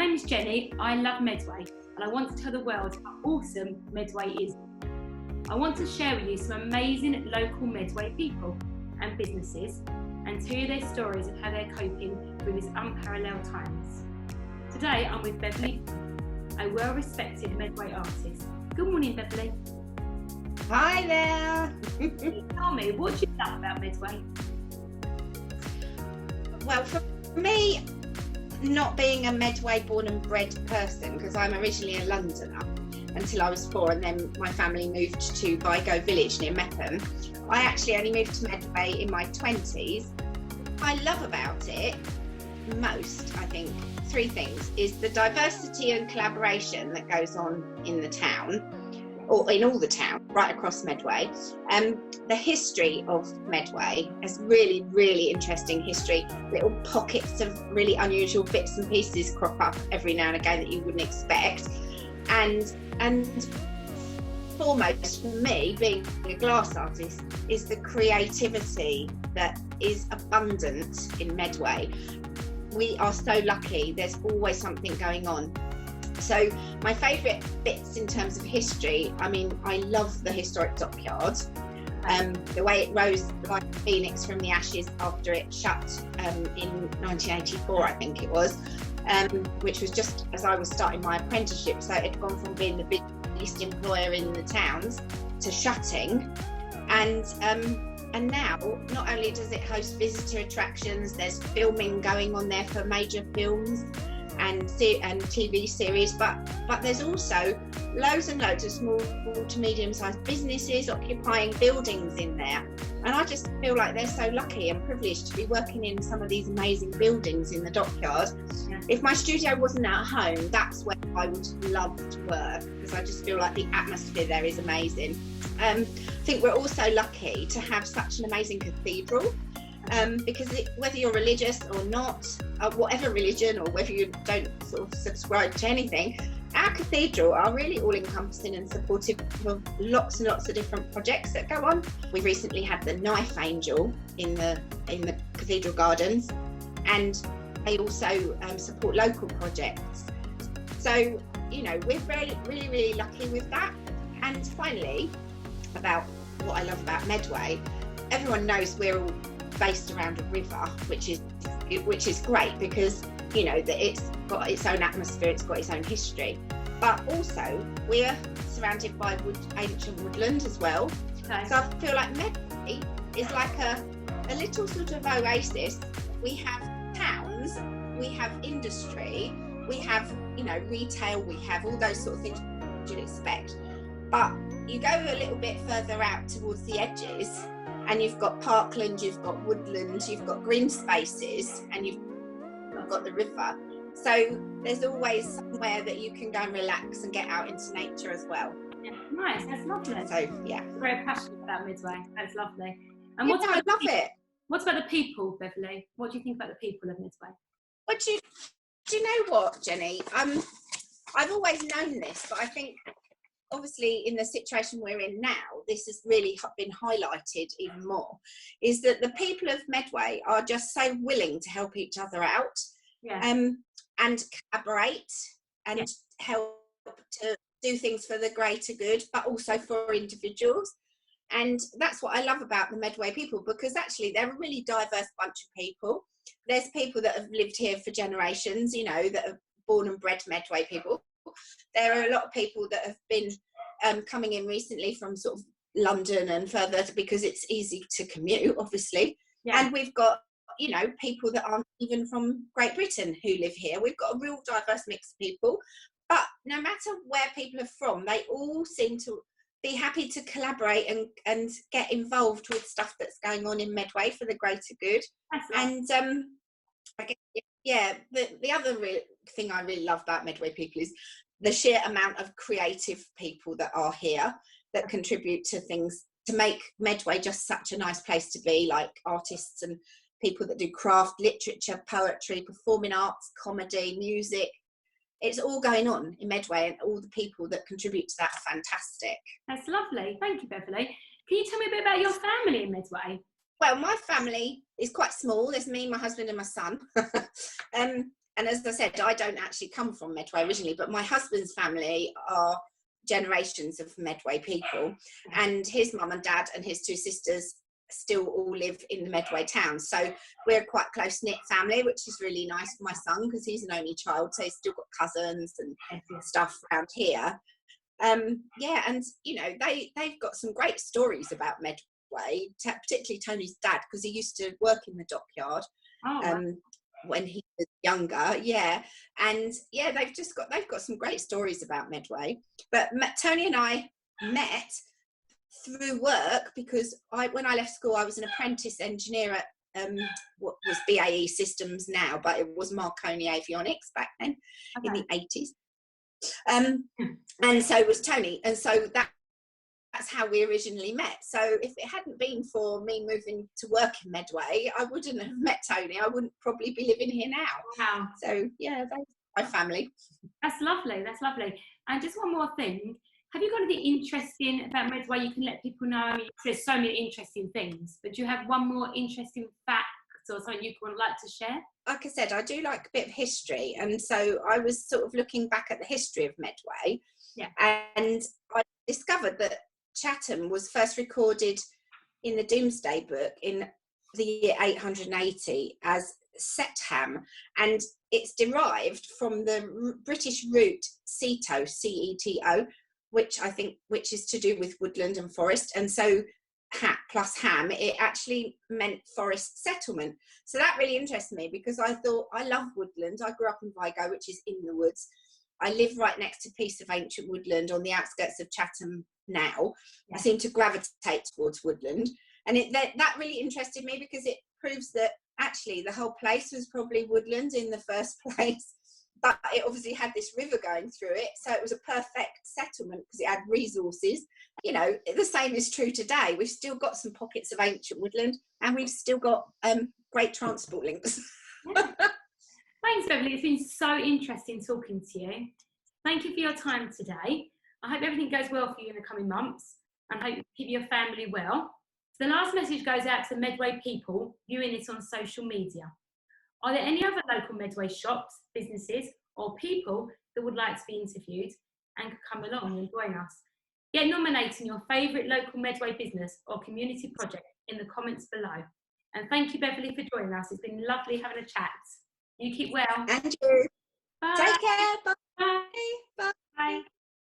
name's Jenny, I love Medway, and I want to tell the world how awesome Medway is. I want to share with you some amazing local Medway people and businesses, and to hear their stories of how they're coping with these unparalleled times. Today I'm with Beverley Bunn, a well-respected Medway artist. Good morning, Beverley. Hi there. Tell me, what do you love about Medway? Well, for me, not being a Medway born and bred person, because I'm originally a Londoner until I was 4, and then my family moved to Vigo village near Mepham. I actually only moved to Medway in my 20s. I love about it most, I think, 3 things, is the diversity and collaboration that goes on in the town, or in all the town, right across Medway. The history of Medway has really, really interesting history. Little pockets of really unusual bits and pieces crop up every now and again that you wouldn't expect. And foremost for me, being a glass artist, is the creativity that is abundant in Medway. We are so lucky, there's always something going on. So my favourite bits in terms of history, I mean, I love the historic dockyard. The way it rose like a phoenix from the ashes after it shut in 1984, I think it was, which was just as I was starting my apprenticeship. So it had gone from being the biggest employer in the towns to shutting. And now, not only does it host visitor attractions, there's filming going on there for major films and TV series, but there's also loads and loads of small to medium-sized businesses occupying buildings in there, and I just feel like they're so lucky and privileged to be working in some of these amazing buildings in the dockyard. Yeah. If my studio wasn't at home, that's where I would love to work, because I just feel like the atmosphere there is amazing. I think we're also lucky to have such an amazing cathedral. Because whether you're religious or not, whatever religion, or whether you don't sort of subscribe to anything, our cathedral are really all-encompassing and supportive of lots and lots of different projects that go on. We recently had the Knife Angel in the cathedral gardens, and they also support local projects. So, you know, we're really lucky with that. And finally, about what I love about Medway, everyone knows we're all based around a river, which is great, because you know that it's got its own atmosphere, it's got its own history, but also we're surrounded by ancient woodland as well. Okay. So I feel like Medway is like a little sort of oasis. We have towns, we have industry, we have, you know, retail, we have all those sort of things you'd expect, but you go a little bit further out towards the edges, and you've got parkland, you've got woodland, you've got green spaces, and you've got the river. So there's always somewhere that you can go and relax and get out into nature as well. Yeah, nice, that's lovely. So yeah, I'm very passionate about Midway. That's lovely. And yeah, I love it. What about the people, Beverley? What do you think about the people of Midway? Well, do you know what, Jenny? I've always known this, but I think obviously in the situation we're in now, this has really been highlighted even more, is that the people of Medway are just so willing to help each other out. Yeah. And collaborate and help to do things for the greater good, but also for individuals. And that's what I love about the Medway people, because actually they're a really diverse bunch of people. There's people that have lived here for generations, you know, that are born and bred Medway people. There are a lot of people that have been coming in recently from sort of London and further, because it's easy to commute, obviously. Yeah. And we've got, you know, people that aren't even from Great Britain who live here. We've got a real diverse mix of people. But no matter where people are from, they all seem to be happy to collaborate and get involved with stuff that's going on in Medway for the greater good. And I guess, yeah, the other thing I really love about Medway people is the sheer amount of creative people that are here that contribute to things to make Medway just such a nice place to be, like artists and people that do craft, literature, poetry, performing arts, comedy, music. It's all going on in Medway, and all the people that contribute to that are fantastic. That's lovely. Thank you, Beverley. Can you tell me a bit about your family in Medway? Well, my family is quite small. There's me, my husband and my son. And as I said, I don't actually come from Medway originally, but my husband's family are generations of Medway people, and his mum and dad and his two sisters still all live in the Medway town. So we're quite a close-knit family, which is really nice for my son because he's an only child, so he's still got cousins and stuff around here. Yeah, and you know, they've got some great stories about Medway, particularly Tony's dad, because he used to work in the dockyard. When he was younger, yeah, and yeah, they've got some great stories about Medway. But Tony and I met through work because when I left school, I was an apprentice engineer at what was BAE Systems now, but it was Marconi Avionics back then in the 80s. And so was Tony, and so that's how we originally met. So if it hadn't been for me moving to work in Medway, I wouldn't have met Tony. I wouldn't probably be living here now. Wow. So yeah, that's my family. That's lovely. That's lovely. And just one more thing. Have you got anything interesting about Medway you can let people know? I mean, there's so many interesting things, but do you have one more interesting fact or something you would like to share? Like I said, I do like a bit of history, and so I was sort of looking back at the history of Medway, and I discovered that Chatham was first recorded in the Domesday Book in the year 880 as Setham, and it's derived from the British root ceto, C-E-T-O, which is to do with woodland and forest, and so plus ham, it actually meant forest settlement. So that really interested me because I thought, I love woodland. I grew up in Vigo, which is in the woods. I live right next to a piece of ancient woodland on the outskirts of Chatham now. I seem to gravitate towards woodland, and that really interested me because it proves that actually the whole place was probably woodland in the first place, but it obviously had this river going through it, so it was a perfect settlement because it had resources. You know, the same is true today. We've still got some pockets of ancient woodland, and we've still got great transport links. Thanks, Beverley. It's been so interesting talking to you. Thank you for your time today. I hope everything goes well for you in the coming months, and hope you keep your family well. So the last message goes out to Medway people viewing this on social media. Are there any other local Medway shops, businesses, or people that would like to be interviewed and could come along and join us? Get nominating your favourite local Medway business or community project in the comments below. And thank you, Beverley, for joining us. It's been lovely having a chat. You keep well. And you. Bye. Take care. Bye.